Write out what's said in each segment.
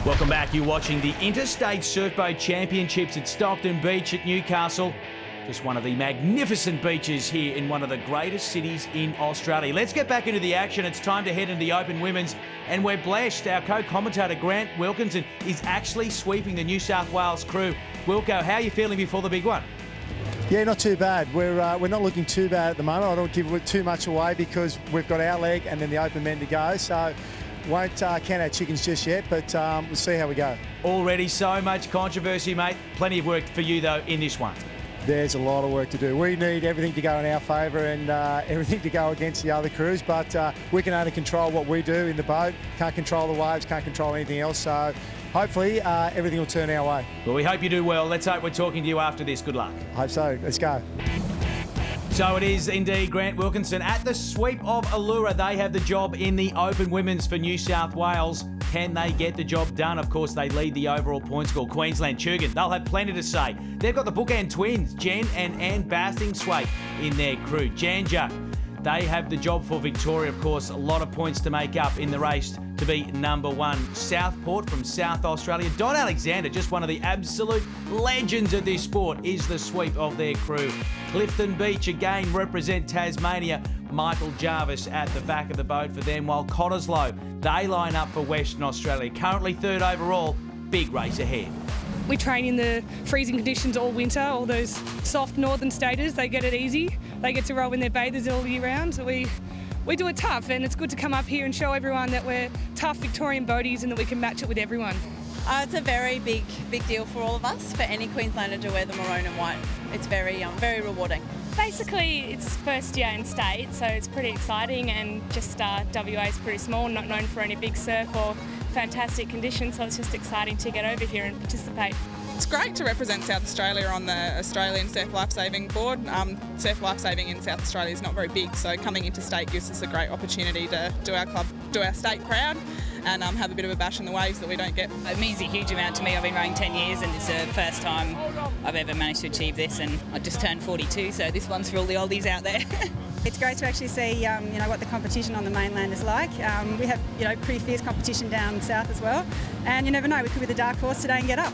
Welcome back. You're watching the Interstate Surfboat Championships at Stockton Beach at Newcastle. Just one of the magnificent beaches here in one of the greatest cities in Australia. Let's get back into the action. It's time to head into the Open Women's. And we're blessed. Our co-commentator Grant Wilkinson is actually sweeping the New South Wales crew. Wilco, how are you feeling before the big one? Yeah, not too bad. We're not looking too bad at the moment. I don't give too much away because we've got our leg and then the open men to go. So won't count our chickens just yet, but we'll see how we go. Already so much controversy, mate. Plenty of work for you, though, in this one. There's a lot of work to do. We need everything to go in our favour and everything to go against the other crews, but we can only control what we do in the boat. Can't control the waves, can't control anything else. So hopefully everything will turn our way. Well, we hope you do well. Let's hope we're talking to you after this. Good luck. I hope so. Let's go. So it is indeed Grant Wilkinson at the sweep of Allura. They have the job in the Open Women's for New South Wales. Can they get the job done? Of course, they lead the overall point score. Queensland, Tugan, they'll have plenty to say. They've got the bookend twins, Jen and Ann Bastingthwaite, in their crew. Janja, they have the job for Victoria, of course. A lot of points to make up in the race to be number one. Southport from South Australia. Don Alexander, just one of the absolute legends of this sport, is the sweep of their crew. Clifton Beach again represent Tasmania. Michael Jarvis at the back of the boat for them, while Cottesloe, they line up for Western Australia. Currently third overall. Big race ahead. We train in the freezing conditions all winter. All those soft northern staters, they get it easy. They get to roll in their bathers all year round. So we do it tough, and it's good to come up here and show everyone that we're tough Victorian boaties and that we can match it with everyone. It's a very big deal for all of us, for any Queenslander to wear the maroon and white. It's very rewarding. Basically, it's first year in state, so it's pretty exciting, and just WA is pretty small, not known for any big surf or fantastic conditions, so it's just exciting to get over here and participate. It's great to represent South Australia on the Australian Surf Lifesaving Board. Surf lifesaving in South Australia is not very big, so coming into state gives us a great opportunity to do our state proud and have a bit of a bash in the waves that we don't get. It means a huge amount to me. I've been rowing 10 years and it's the first time I've ever managed to achieve this, and I just turned 42, so this one's for all the oldies out there. It's great to actually see what the competition on the mainland is like. We have pretty fierce competition down south as well, and you never know, we could be the dark horse today and get up.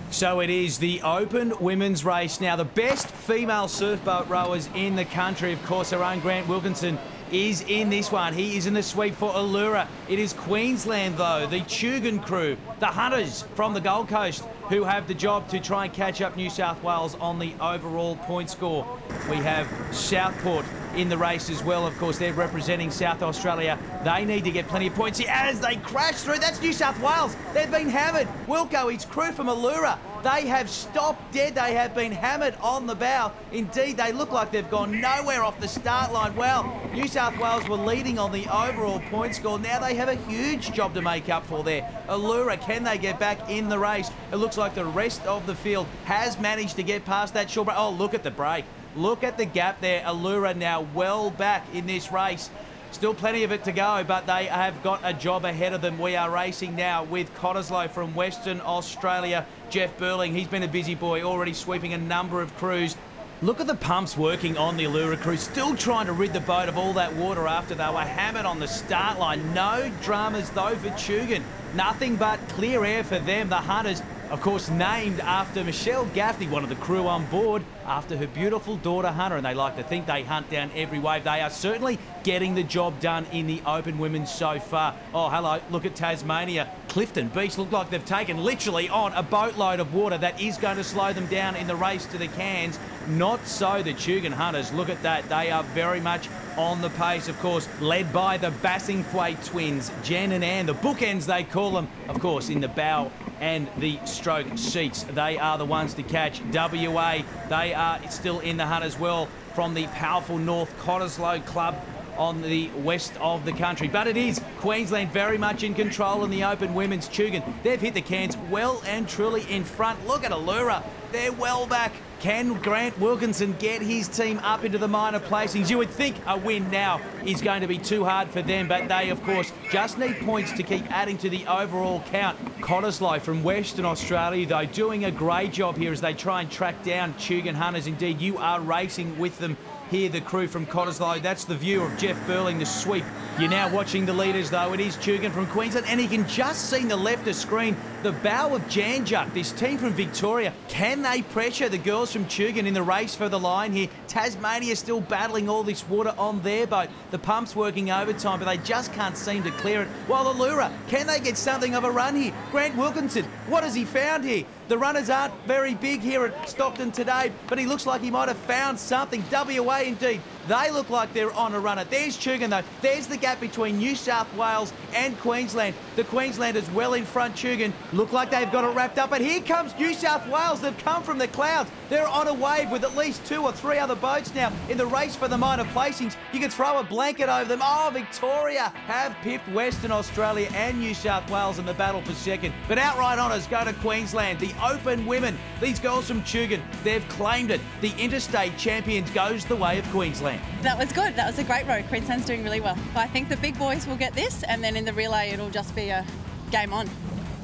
So it is the Open Women's Race. Now, the best female surfboat rowers in the country, of course, our own Grant Wilkinson, is in this one. He is in the sweep for Allura. It is Queensland, though, the Tugan crew, the Hunters from the Gold Coast, who have the job to try and catch up New South Wales on the overall point score. We have Southport in the race as well. Of course, they're representing South Australia. They need to get plenty of points here as they crash through. That's New South Wales. They've been hammered. Wilco, his crew from Allura, they have stopped dead. They have been hammered on the bow. Indeed, they look like they've gone nowhere off the start line. Well, New South Wales were leading on the overall point score. Now they have a huge job to make up for there. Allura, can they get back in the race? It looks like the rest of the field has managed to get past that short break. Oh, look at the break. Look at the gap there. Allura now well back in this race. Still plenty of it to go, but they have got a job ahead of them. We are racing now with Cottesloe from Western Australia. Jeff Burling, he's been a busy boy, already sweeping a number of crews. Look at the pumps working on the Allura crew, still trying to rid the boat of all that water after they were hammered on the start line. No dramas though for Tugan. Nothing but clear air for them, the Hunters. Of course, named after Michelle Gaffney, one of the crew on board, after her beautiful daughter Hunter, and they like to think they hunt down every wave. They are certainly getting the job done in the Open Women's so far. Oh, hello, look at Tasmania. Clifton Beach look like they've taken literally on a boatload of water that is going to slow them down in the race to the cans. Not so the Tugan Hunters. Look at that. They are very much on the pace, of course, led by the Bastingthwaite twins, Jen and Ann, the bookends they call them, of course, in the bow and the stroke seats. They are the ones to catch. WA, they are still in the hunt as well from the powerful North Cottesloe Club on the west of the country. But it is Queensland very much in control in the Open Women's. Tugan, they've hit the cans well and truly in front. Look at Allura. They're well back. Can Grant Wilkinson get his team up into the minor placings? You would think a win now is going to be too hard for them, but they, of course, just need points to keep adding to the overall count. Cottesloe from Western Australia, though, doing a great job here as they try and track down Tugan Hunters. Indeed, you are racing with them here, the crew from Cottesloe. That's the view of Jeff Burling, the sweep. You're now watching the leaders, though. It is Chugan from Queensland, and he can just see the left of screen the bow of Janjuk, this team from Victoria. Can they pressure the girls from Chugan in the race for the line here? Tasmania still battling all this water on their boat. The pump's working overtime, but they just can't seem to clear it. While Allura, can they get something of a run here? Grant Wilkinson, what has he found here? The runners aren't very big here at Stockton today, but he looks like he might have found something. WA indeed. They look like they're on a runner. There's Chugan, though. There's the gap between New South Wales and Queensland. The Queenslanders well in front. Chugan look like they've got it wrapped up, but here comes New South Wales. They've come from the clouds. They're on a wave with at least 2 or 3 other boats now in the race for the minor placings. You can throw a blanket over them. Oh, Victoria have pipped Western Australia and New South Wales in the battle for second. But outright honours go to Queensland. The Open women, these girls from Chugan, they've claimed it. The Interstate champions goes the way of Queensland. That was good. That was a great road. Queensland's doing really well. I think the big boys will get this, and then in the relay it'll just be a game on.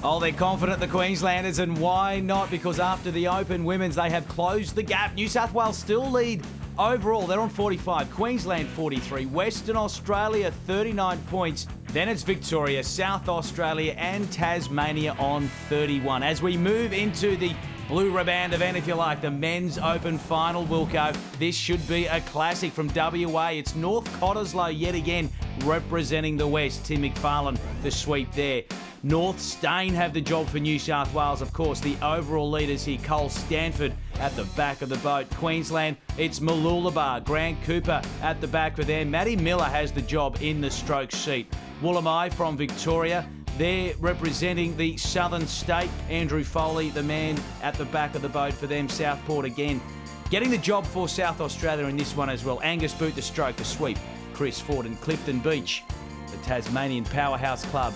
Oh, they're confident, the Queenslanders, and why not? Because after the Open women's, they have closed the gap. New South Wales still lead overall. They're on 45. Queensland 43. Western Australia 39 points. Then it's Victoria, South Australia and Tasmania on 31. As we move into the Blue Riband event, if you like, the Men's Open Final, Wilco. This should be a classic from WA. It's North Cottesloe yet again representing the West. Tim McFarlane, the sweep there. North Stain have the job for New South Wales. Of course, the overall leaders here, Cole Stanford at the back of the boat. Queensland, it's Mooloolaba. Grant Cooper at the back with them. Maddie Miller has the job in the stroke seat. Woolamai from Victoria. They're representing the Southern State. Andrew Foley, the man at the back of the boat for them. Southport again. Getting the job for South Australia in this one as well. Angus Boot, the stroke, the sweep. Chris Ford and Clifton Beach, the Tasmanian powerhouse club,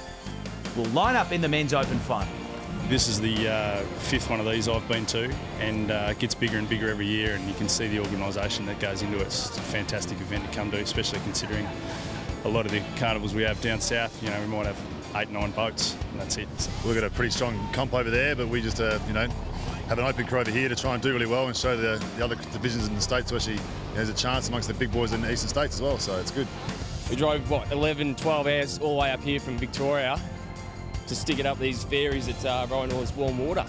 will line up in the Men's Open Final. This is the 5th one of these I've been to, and it gets bigger and bigger every year, and you can see the organisation that goes into it. It's a fantastic event to come to, especially considering a lot of the carnivals we have down south. You know, we might have 8, 9 boats, and that's it. We've got a pretty strong comp over there, but we just, you know, have an open crew over here to try and do really well and show the other divisions in the state to actually, there's a chance amongst the big boys in the eastern states as well, so it's good. We drove, 11, 12 hours all the way up here from Victoria to stick it up these ferries that rowing all this warm water.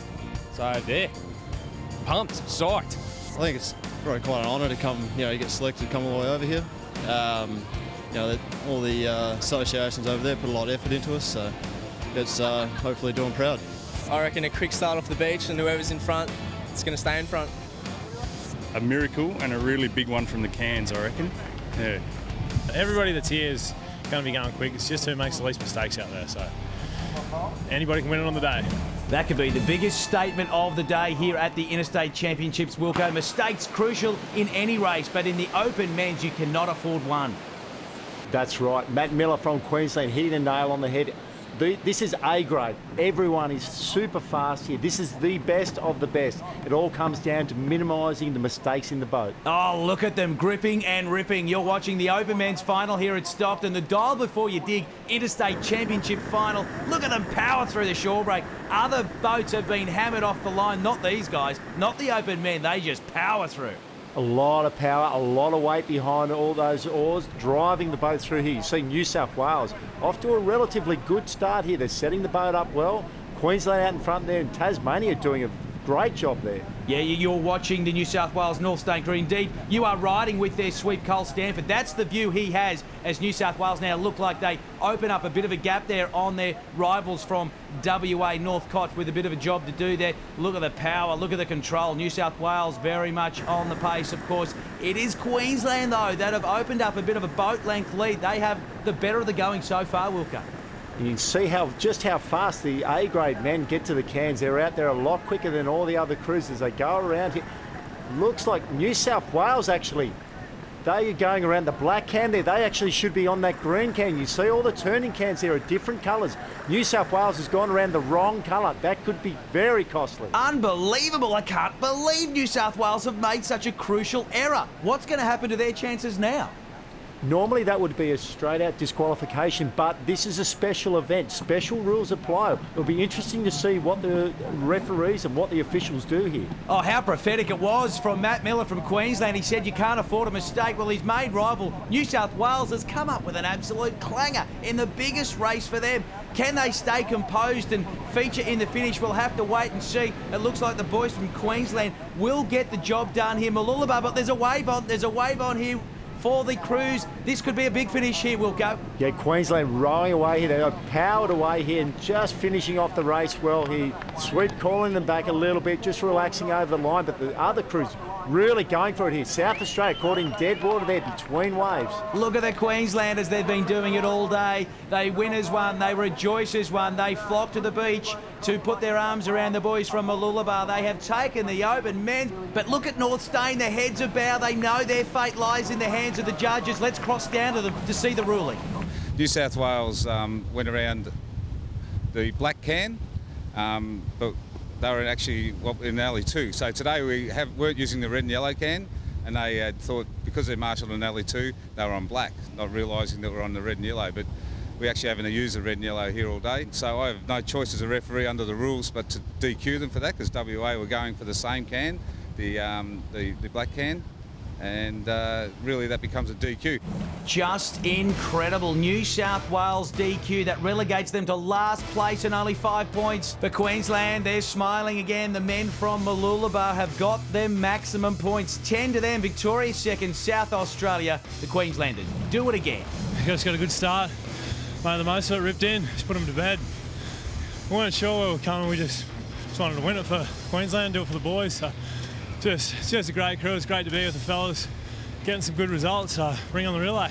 So, yeah, pumped, psyched. I think it's probably quite an honour to come, you know, get selected to come all the way over here. You know, all the associations over there put a lot of effort into us, so it's hopefully doing proud. I reckon a quick start off the beach, and whoever's in front is going to stay in front. A miracle and a really big one from the cans, I reckon. Yeah. Everybody that's here is going to be going quick. It's just who makes the least mistakes out there, so anybody can win it on the day. That could be the biggest statement of the day here at the Interstate Championships, Wilco. Mistakes crucial in any race, but in the Open men's, you cannot afford one. That's right. Matt Miller from Queensland hitting the nail on the head. This is A grade. Everyone is super fast here. This is the best of the best. It all comes down to minimising the mistakes in the boat. Oh, look at them gripping and ripping. You're watching the Open Men's Final here at Stockton. The dial before you dig, Interstate Championship Final. Look at them power through the shore break. Other boats have been hammered off the line. Not these guys, not the Open Men. They just power through. A lot of power, a lot of weight behind all those oars, driving the boat through here. You see New South Wales off to a relatively good start here. They're setting the boat up well. Queensland out in front there, and Tasmania doing a great job there. Yeah, you're watching the New South Wales North State Crew. Indeed, you are riding with their sweep, Cole Stanford. That's the view he has as New South Wales now look like they open up a bit of a gap there on their rivals from WA, North Cott, with a bit of a job to do there. Look at the power, look at the control. New South Wales very much on the pace, of course. It is Queensland, though, that have opened up a bit of a boat length lead. They have the better of the going so far, Wilco. You can see just how fast the A-grade men get to the cans. They're out there a lot quicker than all the other crews as they go around here. Looks like New South Wales, actually, they are going around the black can there. They actually should be on that green can. You see all the turning cans there are different colours. New South Wales has gone around the wrong colour. That could be very costly. Unbelievable. I can't believe New South Wales have made such a crucial error. What's going to happen to their chances now? Normally that would be a straight out disqualification, but this is a special event. Special rules apply. It'll be interesting to see what the referees and what the officials do here. Oh, how prophetic it was from Matt Miller from Queensland. He said you can't afford a mistake. Well, his main rival, New South Wales, has come up with an absolute clanger in the biggest race for them. Can they stay composed and feature in the finish? We'll have to wait and see. It looks like the boys from Queensland will get the job done here. Mooloolaba, but there's a wave on here for the Cruise. This could be a big finish here, Wilco. Yeah, Queensland rowing away here. They are powered away here and just finishing off the race well here. Sweet calling them back a little bit, just relaxing over the line, but the other Cruise really going for it here. South Australia caught in dead water there between waves. Look at the Queenslanders. They've been doing it all day. They win as one. They rejoice as one. They flock to the beach to put their arms around the boys from Mooloolaba. They have taken the Open men. But look at North Stain. Their heads are bowed. They know their fate lies in the hands of the judges. Let's cross down to them to see the ruling. New South Wales went around the black can, but they were actually in alley 2. So today we weren't using the red and yellow can, and they had thought because they're marshalled in alley 2, they were on black, not realising that we're on the red and yellow. But we actually haven't used the red and yellow here all day. So I have no choice as a referee under the rules but to DQ them for that, because WA were going for the same can, the black can. And really that becomes a DQ. Just incredible. New South Wales DQ. That relegates them to last place and only 5 points. For Queensland, they're smiling again. The men from Mooloolaba have got them maximum points. 10 to them. Victoria second. South Australia, the Queenslanders. Do it again. You guys got a good start. Made the most of it, ripped in, just put them to bed. We weren't sure where we were coming. We just wanted to win it for Queensland, do it for the boys. So it's just a great crew. It's great to be with the fellas, getting some good results. Bring on the relay.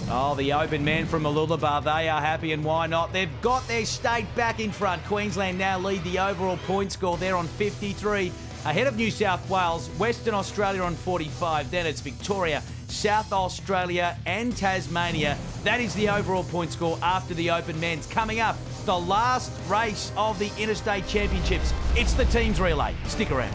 Oh, the Open men from Mooloolaba, they are happy, and why not? They've got their state back in front. Queensland now lead the overall point score. They're on 53, ahead of New South Wales, Western Australia on 45. Then it's Victoria, South Australia and Tasmania. That is the overall point score after the Open men's. Coming up, the last race of the Interstate Championships. It's the teams relay. Stick around.